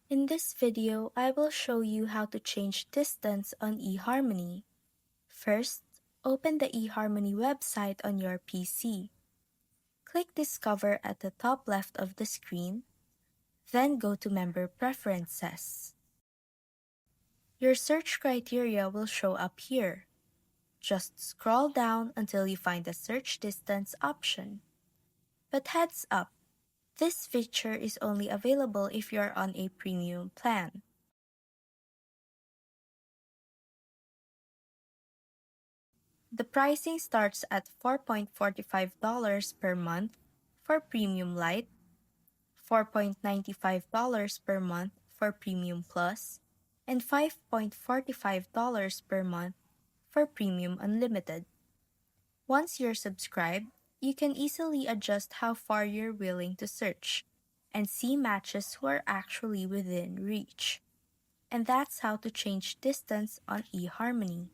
In this video, I will show you how to change distance on eharmony. First, open the eharmony website on your PC. Click Discover at the top left of the screen, then go to Member Preferences. Your search criteria will show up here. Just scroll down until you find the Search Distance option. But heads up, this feature is only available if you're on a premium plan. The pricing starts at $4.45 per month for Premium Lite, $4.95 per month for Premium Plus, and $5.45 per month for Premium Unlimited. Once you're subscribed, you can easily adjust how far you're willing to search and see matches who are actually within reach. And that's how to change distance on eharmony.